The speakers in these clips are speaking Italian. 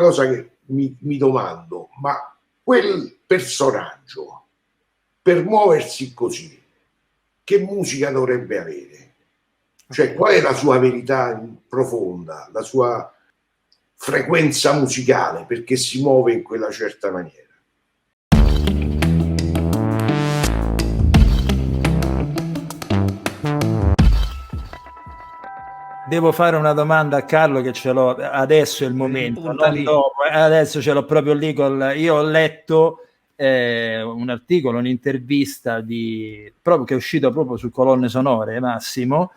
cosa che mi domando, ma quel personaggio, per muoversi così, che musica dovrebbe avere? Cioè, qual è la sua verità profonda, la sua frequenza musicale, perché si muove in quella certa maniera? Devo fare una domanda a Carlo, che ce l'ho adesso, è il momento, non dopo, adesso ce l'ho proprio lì. Io ho letto un articolo, un'intervista proprio che è uscito proprio su Colonne Sonore, Massimo,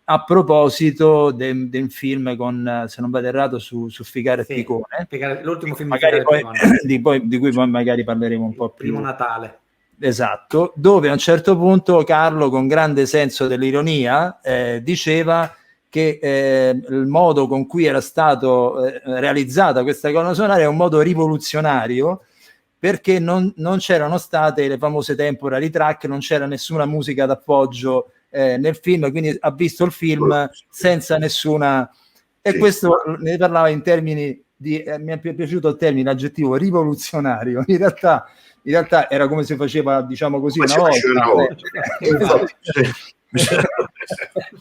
a proposito del film con, se non vado errato, su Figaro e Picone, l'ultimo film magari di cui poi magari parleremo un po' più. Primo Natale. Esatto, dove a un certo punto Carlo, con grande senso dell'ironia, diceva che il modo con cui era stato realizzata questa colonna sonora è un modo rivoluzionario, perché non c'erano state le famose temporary track, non c'era nessuna musica d'appoggio nel film, quindi ha visto il film senza nessuna... E questo ne parlava in termini di... mi è piaciuto il termine, l'aggettivo rivoluzionario. In realtà era come se faceva, diciamo così, una volta.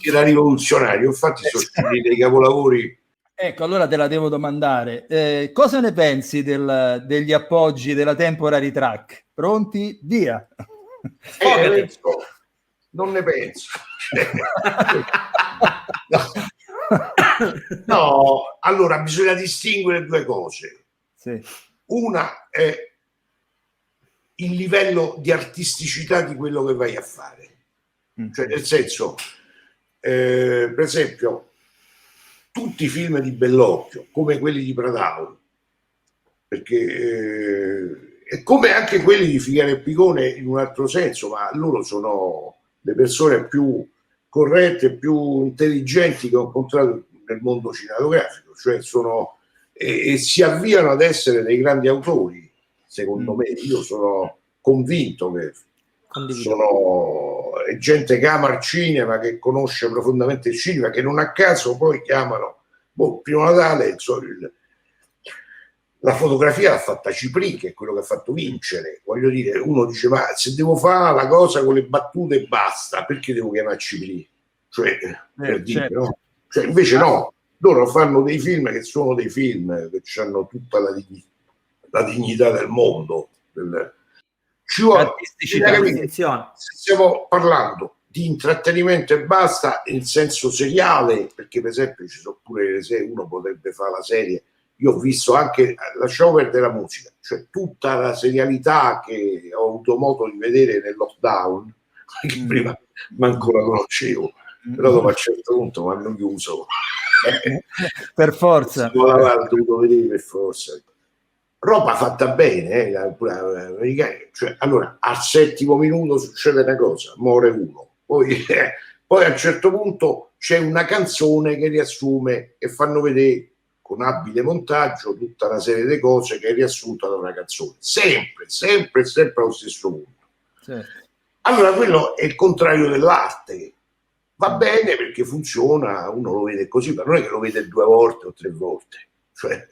Era rivoluzionario, infatti sono stati dei capolavori. Ecco, allora te la devo domandare. Cosa ne pensi degli appoggi della temporary track? Pronti? Via! Non ne penso. No, allora bisogna distinguere due cose. Sì. Una è il livello di artisticità di quello che vai a fare. Cioè, nel senso, per esempio, tutti i film di Bellocchio, come quelli di Pradao, perché e come anche quelli di Figaro e Picone in un altro senso, ma loro sono le persone più corrette, più intelligenti che ho incontrato nel mondo cinematografico, cioè sono e si avviano ad essere dei grandi autori, secondo me. Io sono convinto che sono gente che ama il cinema, che conosce profondamente il cinema, che non a caso poi chiamano Primo Natale, la fotografia l'ha fatta Cipri, che è quello che ha fatto vincere. Voglio dire, uno dice, ma se devo fare la cosa con le battute e basta, perché devo chiamare Cipri? Cioè, per dire, no? Cioè, invece no, loro fanno dei film che sono dei film che hanno tutta la dignità del mondo. Ci vuole, stiamo parlando di intrattenimento e basta, in senso seriale, perché per esempio ci sono pure le serie, uno potrebbe fare la serie. Io ho visto anche, lasciamo perdere la musica, cioè tutta la serialità che ho avuto modo di vedere nel lockdown, che prima manco la conoscevo, però dopo a un certo punto mi hanno chiuso. Per forza. L'ho dovuto vedere per forza. Roba fatta bene, cioè, allora al settimo minuto succede una cosa, muore uno, poi a un certo punto c'è una canzone che riassume e fanno vedere con abile montaggio tutta una serie di cose che è riassunta da una canzone, sempre allo stesso punto. Certo. Allora quello è il contrario dell'arte, va bene perché funziona, uno lo vede così, ma non è che lo vede 2 volte o 3 volte, cioè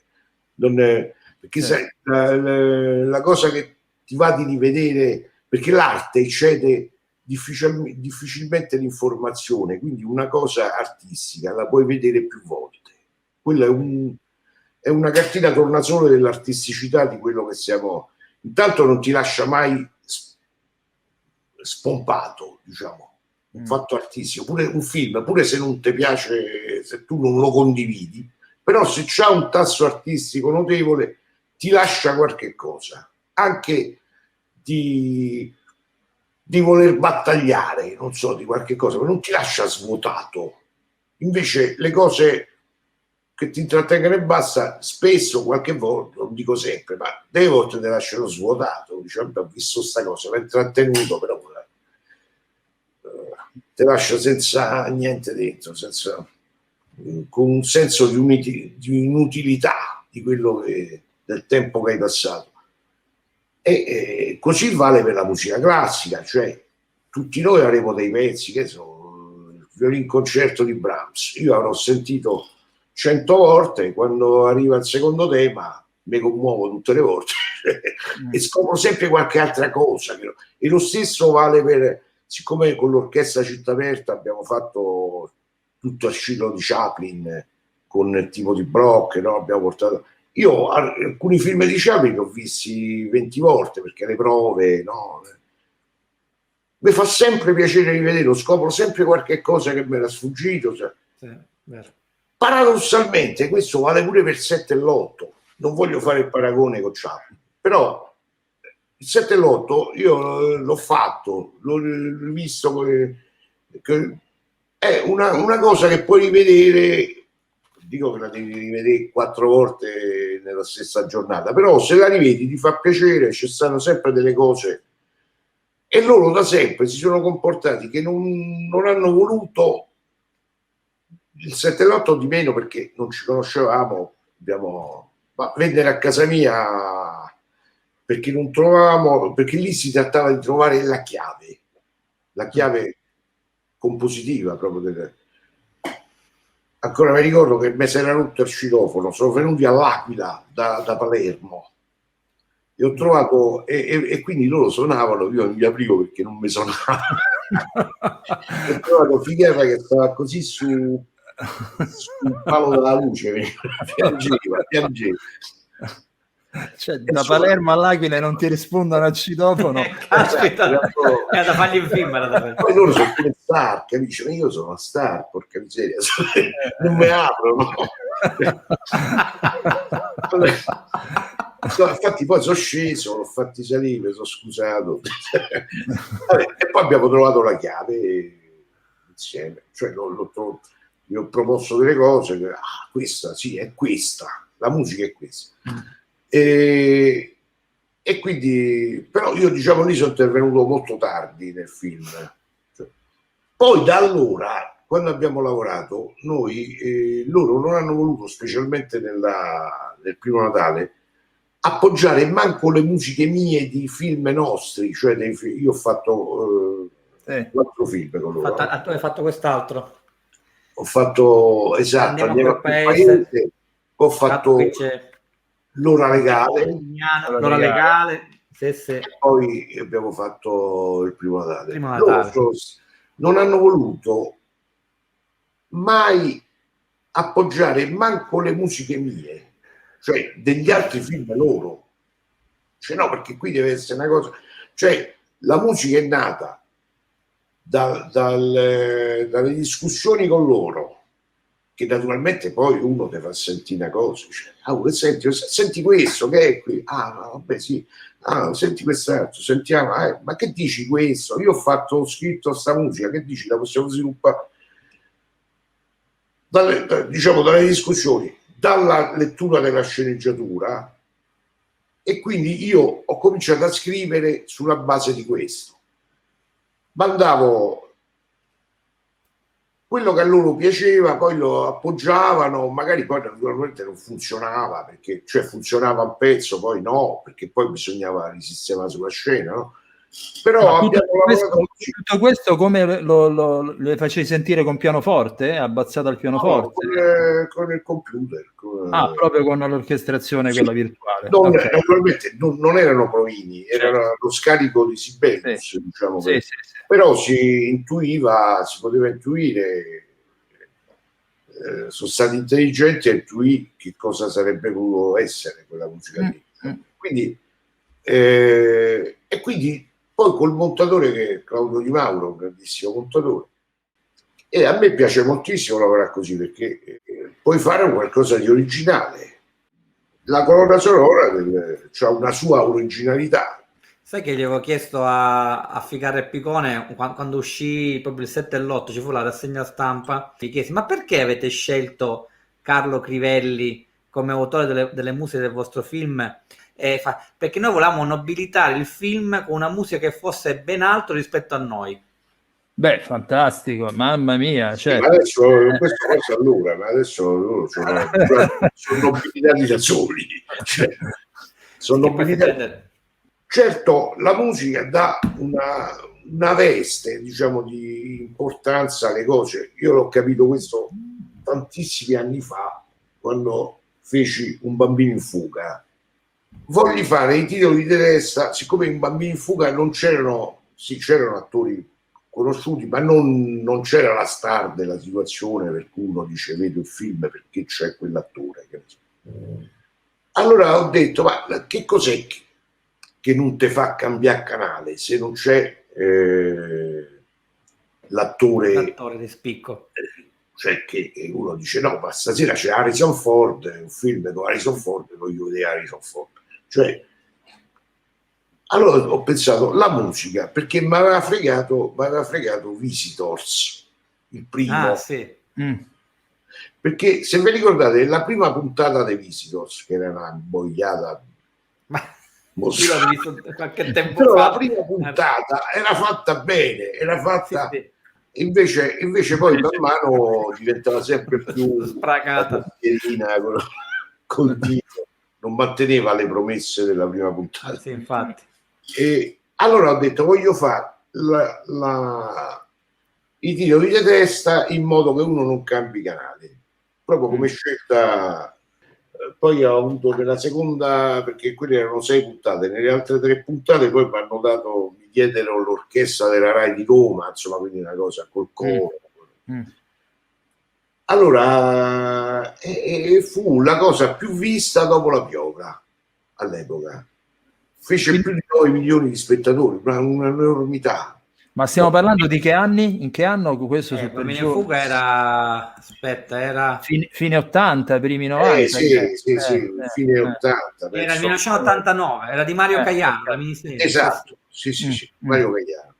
non è, perché sai, la cosa che ti va di rivedere, perché l'arte eccede difficilmente l'informazione, quindi una cosa artistica la puoi vedere più volte. Quella è una cartina tornasole dell'artisticità di quello che siamo. Intanto non ti lascia mai spompato, diciamo, un fatto artistico, pure un film, pure se non ti piace, se tu non lo condividi, però se c'ha un tasso artistico notevole ti lascia qualche cosa, anche di voler battagliare, non so, di qualche cosa, ma non ti lascia svuotato. Invece le cose che ti intrattengono e basta, spesso, qualche volta, non dico sempre, ma delle volte ti lasciano svuotato, diciamo, ho visto sta cosa, mi ha intrattenuto, però ti lascia senza niente dentro, con un senso di inutilità di quello del tempo che hai passato. E così vale per la musica classica, cioè tutti noi avremo dei pezzi, che sono il violin concerto di Brahms, io avrò sentito 100 volte, quando arriva il secondo tema mi commuovo tutte le volte e scopro sempre qualche altra cosa. E lo stesso vale per, siccome con l'orchestra Città Aperta abbiamo fatto tutto il ciclo di Chaplin con Timothy Brock, no? Abbiamo portato, io alcuni film di Chaplin li ho visti 20 volte perché le prove, no? Mi fa sempre piacere rivederlo, scopro sempre qualche cosa che mi era sfuggito. Cioè. Sì, vero. Paradossalmente questo vale pure per 7 e l'8. Non voglio fare il paragone con Chaplin, però il 7 e l'8 io l'ho fatto, l'ho visto, che è una cosa che puoi rivedere, dico che la devi rivedere 4 volte nella stessa giornata, però se la rivedi ti fa piacere, ci stanno sempre delle cose, e loro da sempre si sono comportati che non hanno voluto il 7 e l'8 di meno, perché non ci conoscevamo, ma vennere a casa mia perché non trovavamo, perché lì si trattava di trovare la chiave compositiva proprio ancora mi ricordo che mi si era rotto il citofono, sono venuti all'Aquila da Palermo e ho trovato e quindi loro suonavano, io non gli aprivo perché non mi suonava. Ho trovato Figheira che stava così sul palo della luce, piangeva. Cioè, da Palermo all'Aquila non ti rispondono al citofono. Caspita, è da fargli un film. Poi loro sono come star, capisci? Ma io sono una star, porca miseria, non mi aprono. Infatti poi sono sceso, l'ho fatti salire, sono scusato. Vabbè, e poi abbiamo trovato la chiave insieme, cioè gli ho proposto delle cose che, questa sì, è questa, la musica è questa. E quindi, però io diciamo lì sono intervenuto molto tardi nel film. Poi da allora, quando abbiamo lavorato, loro non hanno voluto, specialmente nel primo Natale, appoggiare manco le musiche mie di film nostri, cioè io ho fatto 4 film con loro. Tu hai fatto quest'altro? Ho fatto, esatto, Andiamo a quel paese. Ho fatto L'ora legale. L'ora legale. Sì. Poi abbiamo fatto il primo Natale. Loro non hanno voluto mai appoggiare manco le musiche mie, cioè degli altri film loro, cioè no, perché qui deve essere una cosa, cioè la musica è nata dalle discussioni con loro, che naturalmente poi uno ti fa sentire una cosa, cioè, senti questo che è qui, vabbè sì, senti quest'altro, sentiamo, ma che dici questo? Io ho scritto questa musica, che dici, la possiamo sviluppare? Dalle discussioni, dalla lettura della sceneggiatura, e quindi io ho cominciato a scrivere sulla base di questo. Mandavo quello che a loro piaceva, poi lo appoggiavano, magari poi naturalmente non funzionava, perché cioè funzionava un pezzo, poi no, perché poi bisognava risistemare sulla scena, no? Però tutto questo come le facevi sentire con pianoforte? Abbazzato al pianoforte? No, con il computer. Proprio con l'orchestrazione, quella virtuale. Naturalmente non erano provini, era lo scarico di Sibelius, diciamo. Sì. Però si poteva intuire, sono stati intelligenti a intuire che cosa sarebbe potuto essere quella musica lì. Quindi, e quindi poi col montatore, che è Claudio Di Mauro, un grandissimo montatore, e a me piace moltissimo lavorare così, perché puoi fare qualcosa di originale. La colonna sonora ha una sua originalità. Sai che gli avevo chiesto a Figaro e Picone, quando uscì proprio il 7 e l'8, ci fu la rassegna stampa, gli chiesi: ma perché avete scelto Carlo Crivelli come autore delle musiche del vostro film? Perché noi volevamo nobilitare il film con una musica che fosse ben alto rispetto a noi. Beh, fantastico, mamma mia. Sì, ma adesso questo cosa allora, ma adesso loro sono nobilitati da soli. Sono nobilitati. Certo, la musica dà una veste, diciamo, di importanza alle cose. Io l'ho capito questo tantissimi anni fa, quando feci Un bambino in fuga, voglio fare i titoli di testa, siccome in Bambino in fuga non c'erano, sì, c'erano attori conosciuti, ma non c'era la star della situazione per cui uno dice vedo il film perché c'è quell'attore. Allora ho detto, ma che cos'è che non ti fa cambiare canale se non c'è l'attore di spicco? Cioè che uno dice no, ma stasera c'è Harrison Ford, un film con Harrison Ford, voglio vedere Harrison Ford. Cioè, allora ho pensato la musica, perché mi aveva fregato Visitors, il primo. Ah, sì. Perché se vi ricordate la prima puntata dei Visitors, che era una boiata, Ma io l'ho visto qualche tempo però fa. la prima puntata era fatta bene, era fatta Sì. Invece poi man mano diventava sempre più spracata, col dito, non manteneva le promesse della prima puntata. sì, infatti. E allora ho detto voglio fare i titoli di testa in modo che uno non cambi canale, proprio come scelta. Poi ho avuto nella seconda, perché quelle erano 6 puntate, nelle altre 3 puntate poi mi diedero l'orchestra della Rai di Roma, insomma, quindi una cosa col coro. Allora fu la cosa più vista dopo La Piovra all'epoca, fece più di 9 milioni di spettatori, un'enormità. Ma stiamo parlando di che anni? In che anno questo Super Bambino in Giovane? fuga era, aspetta, era fine 80, primi 90. Sì, fine 80. Era il 1989, era di Mario Caiano, la miniserie. Esatto, sì, Mario Caiano.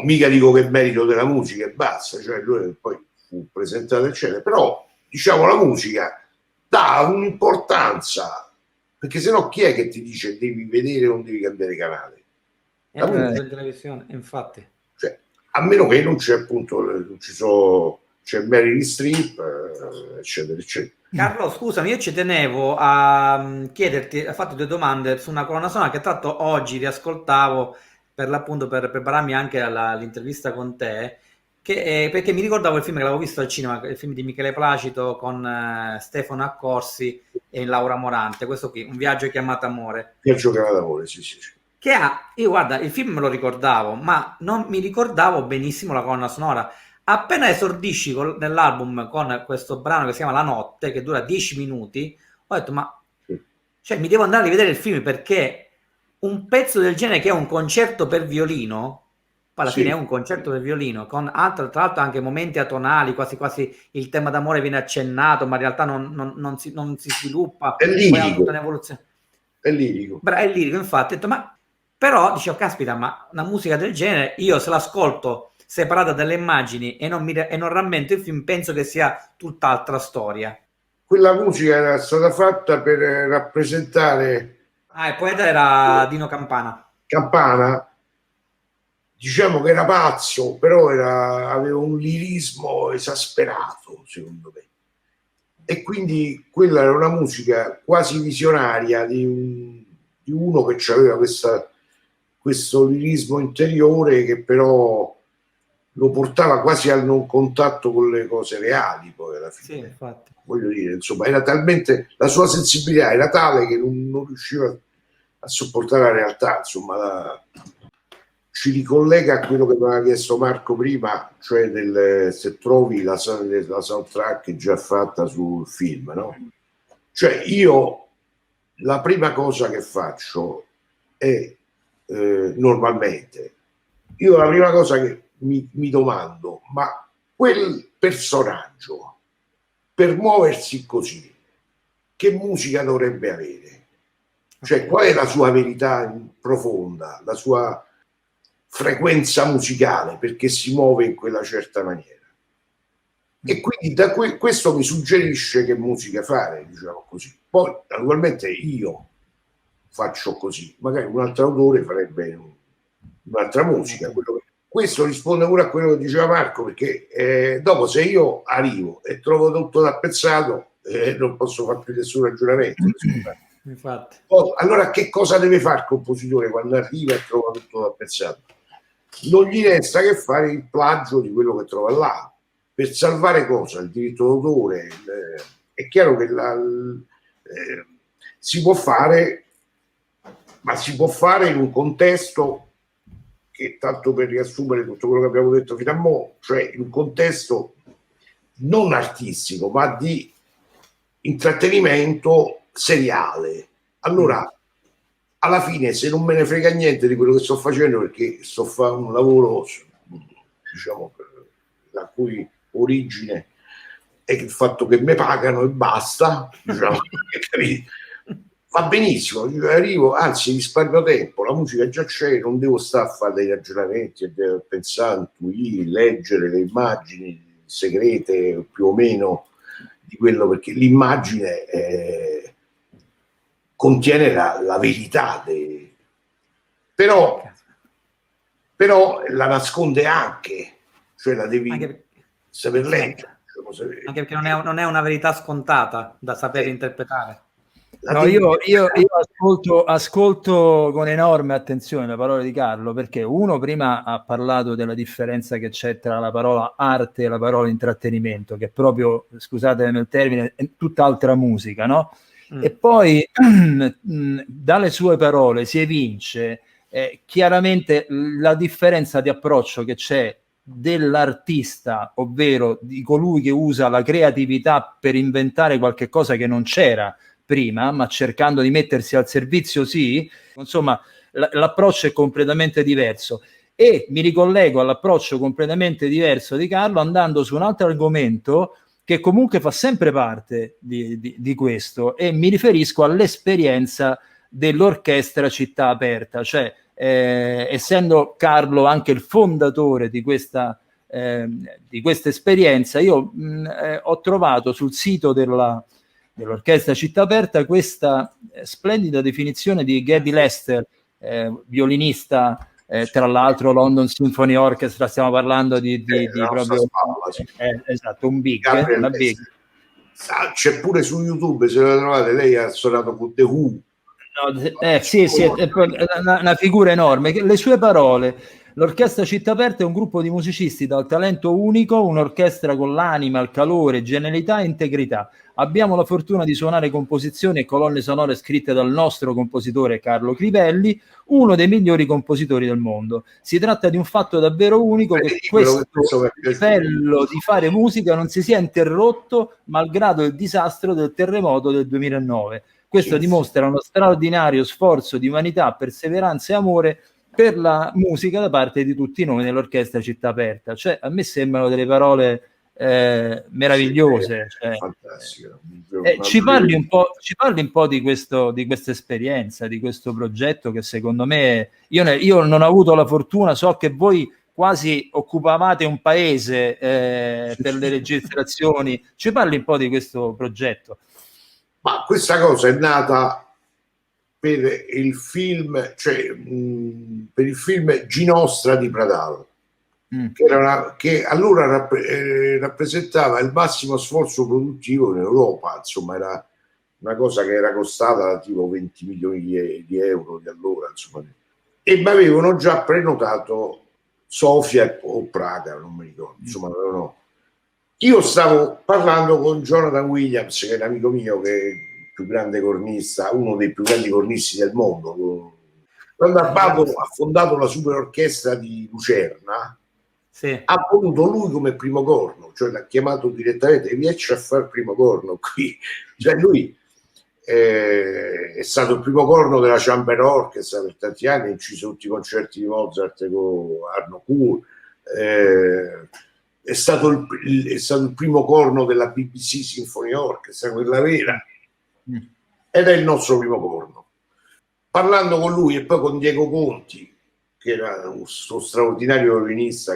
Mica dico che è merito della musica e basta, cioè lui poi fu presentato eccetera, però diciamo la musica dà un'importanza, perché sennò chi è che ti dice devi vedere o non devi cambiare canale? La musica, in televisione, infatti. Cioè, a meno che non c'è appunto, c'è Meryl Streep, eccetera, eccetera. Carlo, scusami, io ci tenevo a chiederti, ho fatto 2 domande su una colonna sonora che tra l'altro oggi riascoltavo per l'appunto per prepararmi anche all'intervista con te, perché mi ricordavo il film che l'avevo visto al cinema, il film di Michele Placido con Stefano Accorsi e Laura Morante, questo qui, Un viaggio chiamato amore. Viaggio chiamato amore, sì. Che io guarda, il film me lo ricordavo, ma non mi ricordavo benissimo la colonna sonora. Appena esordisci nell'album con questo brano che si chiama La notte, che dura 10 minuti, ho detto, ma cioè, mi devo andare a rivedere il film, perché un pezzo del genere, che è un concerto per violino, poi alla fine è un concerto per violino, con tra l'altro anche momenti atonali, quasi quasi il tema d'amore viene accennato, ma in realtà non si sviluppa. È lirico. Poi ha tutta un'evoluzione. È lirico. È lirico, infatti. Ho detto, ma però dicevo, caspita, ma una musica del genere, io se l'ascolto separata dalle immagini e non rammento il film, penso che sia tutt'altra storia. Quella musica era stata fatta per rappresentare... il poeta era Dino Campana, diciamo che era pazzo, però aveva un lirismo esasperato, secondo me. E quindi quella era una musica quasi visionaria di uno che aveva questo lirismo interiore, che però lo portava quasi al non contatto con le cose reali, poi alla fine. Sì, infatti. Voglio dire, insomma, era talmente, la sua sensibilità era tale che non riusciva a sopportare la realtà, insomma. Ci ricollega a quello che mi aveva chiesto Marco prima, cioè se trovi la soundtrack già fatta sul film, no? Cioè io la prima cosa che faccio è normalmente, io la prima cosa che mi domando, ma quel personaggio per muoversi così, che musica dovrebbe avere? Cioè qual è la sua verità profonda, la sua frequenza musicale, perché si muove in quella certa maniera? E quindi questo mi suggerisce che musica fare, diciamo così. Poi naturalmente io faccio così, magari un altro autore farebbe un'altra musica. Questo risponde pure a quello che diceva Marco, perché dopo, se io arrivo e trovo tutto tappezzato, non posso fare più nessun ragionamento. Infatti. Allora che cosa deve fare il compositore quando arriva e trova tutto tappezzato? Non gli resta che fare il plagio di quello che trova là, per salvare cosa? Il diritto d'autore è chiaro che si può fare, ma si può fare in un contesto che, tanto per riassumere tutto quello che abbiamo detto fino a mo', cioè in un contesto non artistico, ma di intrattenimento seriale. Allora, alla fine, se non me ne frega niente di quello che sto facendo, perché sto facendo un lavoro, diciamo, la cui origine è il fatto che mi pagano e basta, diciamo, va benissimo, arrivo, anzi risparmio tempo, la musica già c'è, non devo stare a fare dei ragionamenti e devo pensare, intuire, leggere le immagini segrete più o meno di quello, perché l'immagine contiene la verità, però la nasconde anche, cioè la devi saper leggere. Anche perché non è una verità scontata da saper interpretare. No, io ascolto con enorme attenzione le parole di Carlo, perché uno prima ha parlato della differenza che c'è tra la parola arte e la parola intrattenimento, che è proprio, scusatemi il termine, è tutt'altra musica, no? E poi dalle sue parole si evince chiaramente la differenza di approccio che c'è dell'artista, ovvero di colui che usa la creatività per inventare qualche cosa che non c'era prima, ma cercando di mettersi al servizio, sì, insomma, l'approccio è completamente diverso. E mi ricollego all'approccio completamente diverso di Carlo, andando su un altro argomento che comunque fa sempre parte di questo, e mi riferisco all'esperienza dell'orchestra Città Aperta, cioè essendo Carlo anche il fondatore di questa esperienza, io ho trovato sul sito dell'orchestra Città Aperta questa splendida definizione di Gabby Lester, violinista, tra l'altro London Symphony Orchestra, stiamo parlando di proprio spalla, sì. Esatto, un big, una big. C'è pure su YouTube, se la trovate, lei ha suonato con The Who. Sì, è una figura enorme. Le sue parole: l'orchestra Città Aperta è un gruppo di musicisti dal talento unico, un'orchestra con l'anima, il calore, genialità e integrità. Abbiamo la fortuna di suonare composizioni e colonne sonore scritte dal nostro compositore Carlo Crivelli, uno dei migliori compositori del mondo. Si tratta di un fatto davvero unico, che questo livello di fare musica non si sia interrotto malgrado il disastro del terremoto del 2009. Questo dimostra uno straordinario sforzo di umanità, perseveranza e amore per la musica da parte di tutti noi nell'orchestra Città Aperta. Cioè, a me sembrano delle parole meravigliose. Fantastico. Ci parli un po' di questa esperienza, di questo progetto che secondo me, io non ho avuto la fortuna, so che voi quasi occupavate un paese per le registrazioni. Ci parli un po' di questo progetto? Ma questa cosa è nata per il film, cioè per il film Ginostra di Pradal, che allora rappresentava il massimo sforzo produttivo in Europa. Insomma, era una cosa che era costata tipo 20 milioni di euro di allora, insomma. E mi avevano già prenotato Sofia o Praga, non mi ricordo, insomma, no. Io stavo parlando con Jonathan Williams, che è un amico mio, che è il più grande cornista, uno dei più grandi cornisti del mondo. Quando Abbato ha fondato la super orchestra di Lucerna, ha voluto lui come primo corno, cioè l'ha chiamato direttamente: riesci a fare il primo corno qui? Cioè lui è stato il primo corno della Chamber Orchestra per tanti anni, ha inciso tutti i concerti di Mozart con Arno Kur, è stato il primo corno della BBC Symphony Orchestra, quella vera, ed è il nostro primo corno. Parlando con lui e poi con Diego Conti, che era un straordinario violinista,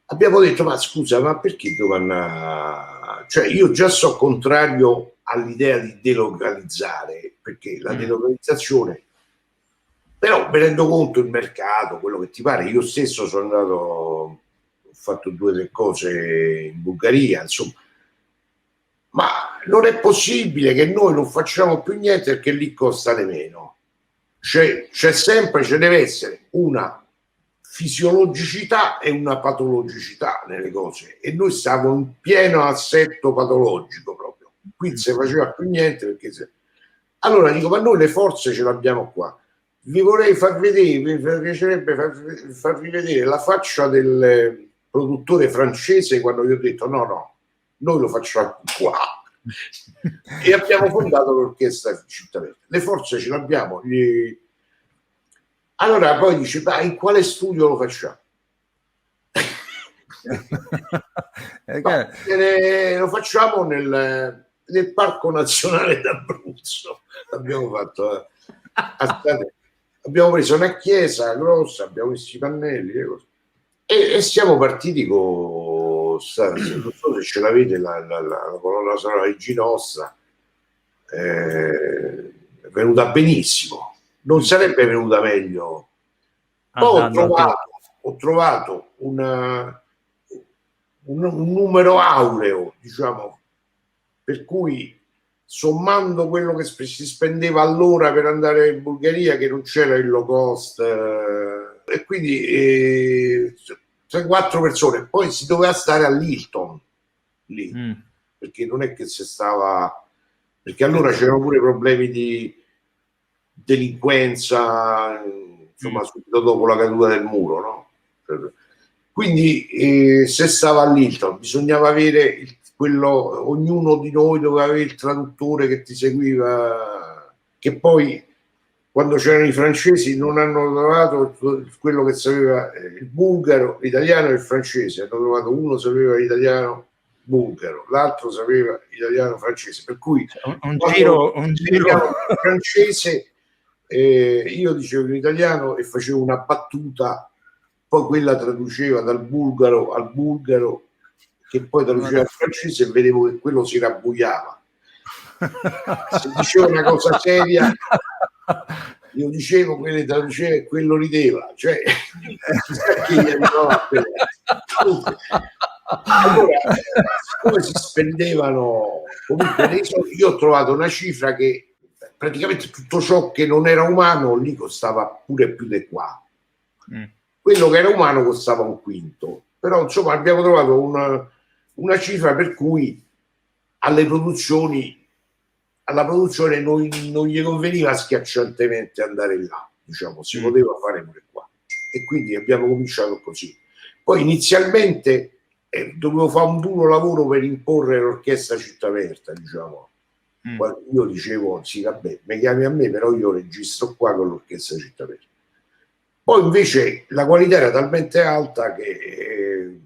abbiamo detto: ma scusa, ma perché Giovanna? Cioè, io già so contrario all'idea di delocalizzare, perché la delocalizzazione, però mi rendo conto il mercato, quello che ti pare. Io stesso sono andato, ho fatto 2 o 3 cose in Bulgaria, insomma, ma non è possibile che noi non facciamo più niente perché lì costa di meno. C'è sempre, ci deve essere una fisiologicità e una patologicità nelle cose, e noi siamo in pieno assetto patologico proprio. qui non si faceva più niente perché allora dico, ma noi le forze ce l'abbiamo qua, vi vorrei far vedere, mi piacerebbe farvi vedere la faccia del produttore francese quando gli ho detto no, noi lo facciamo qua. E abbiamo fondato l'orchestra Città Verde. Le forze ce l'abbiamo. Allora poi dice, ma in quale studio lo facciamo? Lo facciamo nel Parco Nazionale d'Abruzzo. L'abbiamo fatto. Abbiamo preso una chiesa grossa, abbiamo messo i pannelli e siamo partiti non so se ce l'avete la colonna sonora di Ginossa, è venuta benissimo, non sarebbe venuta meglio. Poi ho trovato un numero aureo, diciamo, per cui sommando quello che si spendeva allora per andare in Bulgaria, che non c'era il low cost, e quindi 3-4 persone, poi si doveva stare all'Hilton lì, perché non è che si stava, perché allora c'erano pure problemi di delinquenza, insomma, subito dopo la caduta del muro, no? Quindi se stava all'Hilton bisognava avere ognuno di noi doveva avere il traduttore che ti seguiva, che poi quando c'erano i francesi non hanno trovato quello che sapeva il bulgaro, l'italiano e il francese, hanno trovato uno sapeva l'italiano bulgaro, l'altro sapeva italiano francese, per cui un giro francese, io dicevo in italiano e facevo una battuta, poi quella traduceva dal bulgaro al bulgaro, che poi traduceva al francese, e vedevo che quello si rabbuiava. Se diceva una cosa seria io dicevo, quello traduceva e quello rideva, cioè che gli arrivava a allora, come si spendevano comunque io ho trovato una cifra che praticamente tutto ciò che non era umano lì costava pure più di qua. Quello che era umano costava un quinto, però insomma abbiamo trovato una cifra per cui alla produzione non gli conveniva schiacciantemente andare là, diciamo, si poteva fare pure qua, e quindi abbiamo cominciato così. Poi inizialmente dovevo fare un duro lavoro per imporre l'orchestra Città Aperta, diciamo. Io dicevo, sì vabbè, mi chiami a me, però io registro qua con l'orchestra Città Aperta. Poi invece la qualità era talmente alta che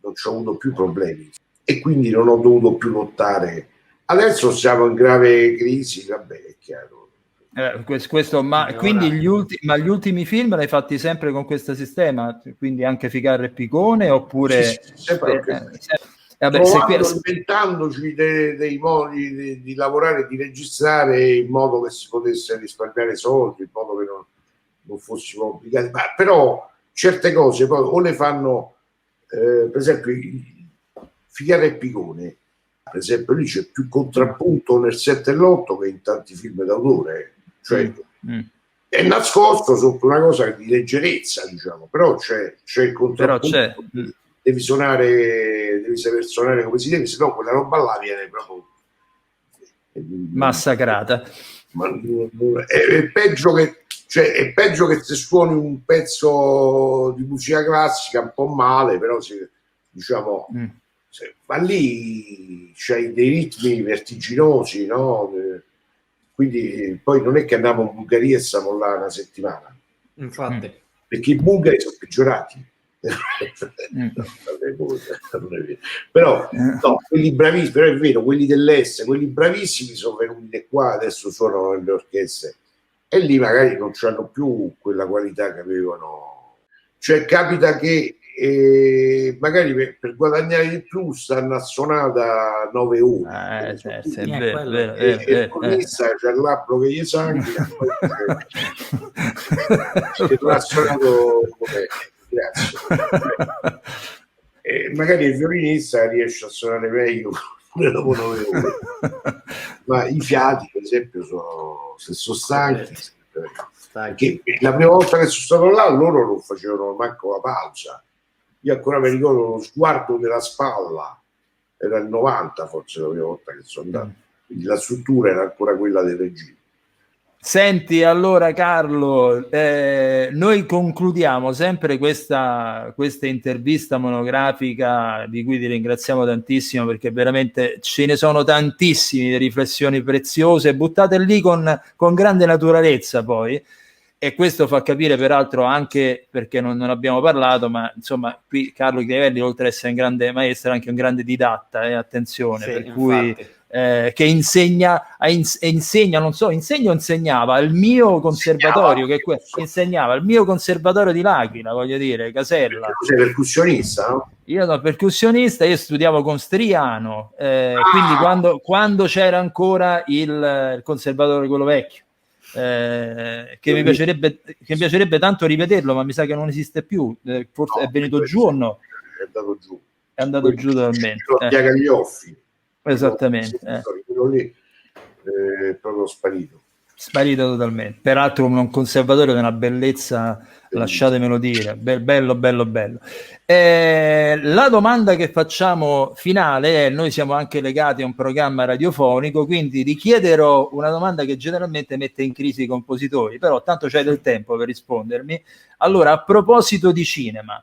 non ci ho avuto più problemi e quindi non ho dovuto più lottare. Adesso siamo in grave crisi, vabbè, è chiaro. Quindi gli ultimi film l'hai fatti sempre con questo sistema? Quindi anche Ficarra e Picone? Oppure sì, sempre inventandoci dei modi di lavorare, di registrare in modo che si potesse risparmiare soldi, in modo che non fossimo obbligati. Ma però certe cose poi o le fanno, per esempio Ficarra e Picone, per esempio lì c'è più contrappunto nel 7 e l'8 che in tanti film d'autore, cioè è nascosto sotto una cosa di leggerezza, diciamo, però c'è il contrappunto, devi saper suonare come si deve, se no quella roba là viene proprio massacrata. È peggio che se suoni un pezzo di musica classica un po' male, però diciamo ma lì c'hai dei ritmi vertiginosi, no? Quindi poi non è che andiamo in Bulgaria e siamo là una settimana, infatti, perché i bulgari sono peggiorati. Però no, quelli bravissimi, però è vero, quelli dell'est, quelli bravissimi sono venuti qua, adesso suonano nelle orchestre e lì magari non hanno più quella qualità che avevano, cioè capita che magari per guadagnare di più stanno a suonata 9 ore, e il cornista c'è il labbro che gli sanguina, che non ha suonato grazie. Magari il violinista riesce a suonare meglio dopo 9 ore, ma i fiati per esempio se sono stanchi, perché la prima volta che sono stato là loro non facevano manco la pausa. Io ancora mi ricordo lo sguardo della spalla, era il 90 forse la prima volta che sono andato, quindi la struttura era ancora quella del regime. Senti, allora Carlo, noi concludiamo sempre questa intervista monografica, di cui ti ringraziamo tantissimo, perché veramente ce ne sono tantissime riflessioni preziose buttate lì con grande naturalezza poi, e questo fa capire peraltro anche, perché non abbiamo parlato, ma insomma qui Carlo Crivelli, oltre ad essere un grande maestro, è anche un grande didatta, attenzione, Sì, per infatti. cui che insegna, non so, insegna o insegnava al mio conservatorio, insegnava al mio conservatorio di L'Aquila, voglio dire, Casella. Tu sei percussionista, no? Io sono percussionista, io studiavo con Striano, quindi quando c'era ancora il conservatorio quello vecchio, che mi piacerebbe tanto rivederlo, ma mi sa che non esiste più, forse no, è venuto giù o no? È andato giù. È andato giù totalmente. Piaga gli Offi. Esattamente. Quello lì è proprio sparito. Sparito totalmente. Peraltro un conservatorio di una bellezza, lasciatemelo dire, bello. La domanda che facciamo finale è: noi siamo anche legati a un programma radiofonico, quindi richiederò una domanda che generalmente mette in crisi i compositori, però tanto c'è del tempo per rispondermi. Allora, a proposito di cinema,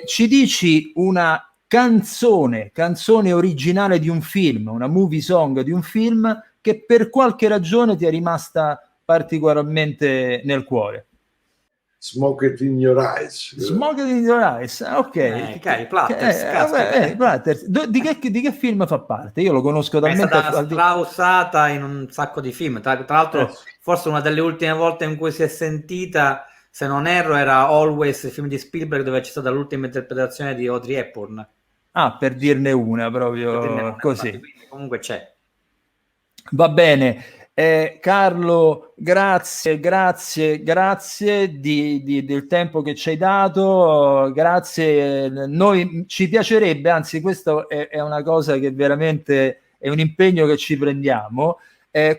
ci dici una canzone originale di un film, una movie song di un film che per qualche ragione ti è rimasta particolarmente nel cuore. Smoke It in Your Eyes. Smoke It in Your Eyes, ok. Platters. Di che film fa parte? Io lo conosco talmente. È stata strausata in un sacco di film. Tra l'altro, forse una delle ultime volte in cui si è sentita, se non erro, era Always, il film di Spielberg, dove c'è stata l'ultima interpretazione di Audrey Hepburn. Ah, per dirne una, proprio così. Infatti, comunque c'è. Va bene. Carlo, grazie del tempo che ci hai dato, grazie. Noi ci piacerebbe, anzi questo è una cosa che veramente è un impegno che ci prendiamo.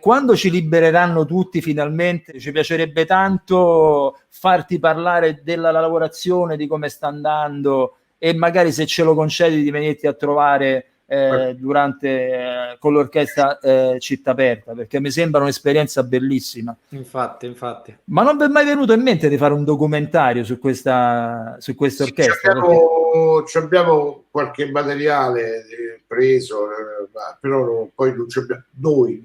Quando ci libereranno tutti finalmente, ci piacerebbe tanto farti parlare della lavorazione, di come sta andando, e magari, se ce lo concedi, di venirti a trovare durante con l'orchestra Città Aperta, perché mi sembra un'esperienza bellissima. Infatti. Ma non vi è mai venuto in mente di fare un documentario su questa orchestra? Abbiamo qualche materiale preso, però poi noi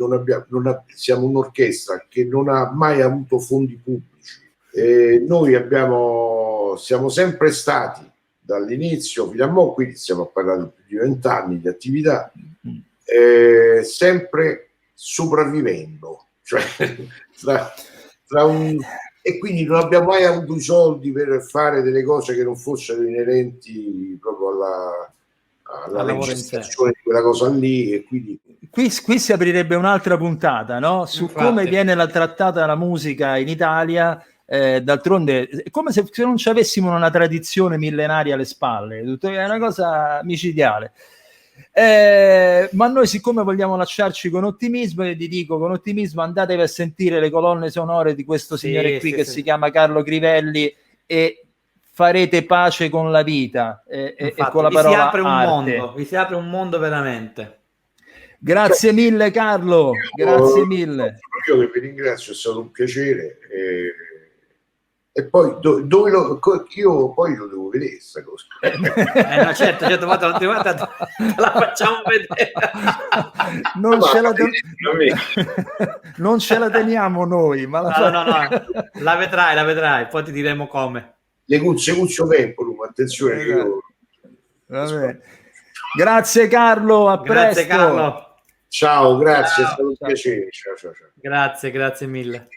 siamo un'orchestra che non ha mai avuto fondi pubblici. Noi siamo sempre stati dall'inizio fino a mo', quindi stiamo parlando più di 20 anni di attività, sempre sopravvivendo, cioè e quindi non abbiamo mai avuto i soldi per fare delle cose che non fossero inerenti proprio alla registrazione di quella cosa lì, e quindi qui si aprirebbe un'altra puntata, no? Su come viene trattata la musica in Italia. D'altronde è come se non ci avessimo una tradizione millenaria alle spalle, è una cosa micidiale, ma noi, siccome vogliamo lasciarci con ottimismo, e ti dico con ottimismo, andatevi a sentire le colonne sonore di questo signore qui che si chiama Carlo Crivelli, e farete pace con la vita e con la parola arte. Vi si apre un mondo veramente. Grazie mille Carlo, grazie mille. Io che vi ringrazio, è stato un piacere. E poi io poi lo devo vedere sta cosa. No, certo, la facciamo vedere. Non ce la teniamo noi, ma no, la vedrai, poi ti diremo come. Le cuzze tempo, attenzione. Vabbè. Grazie Carlo, a presto. Carlo. Ciao, grazie, è stato un piacere. Ciao. Grazie mille.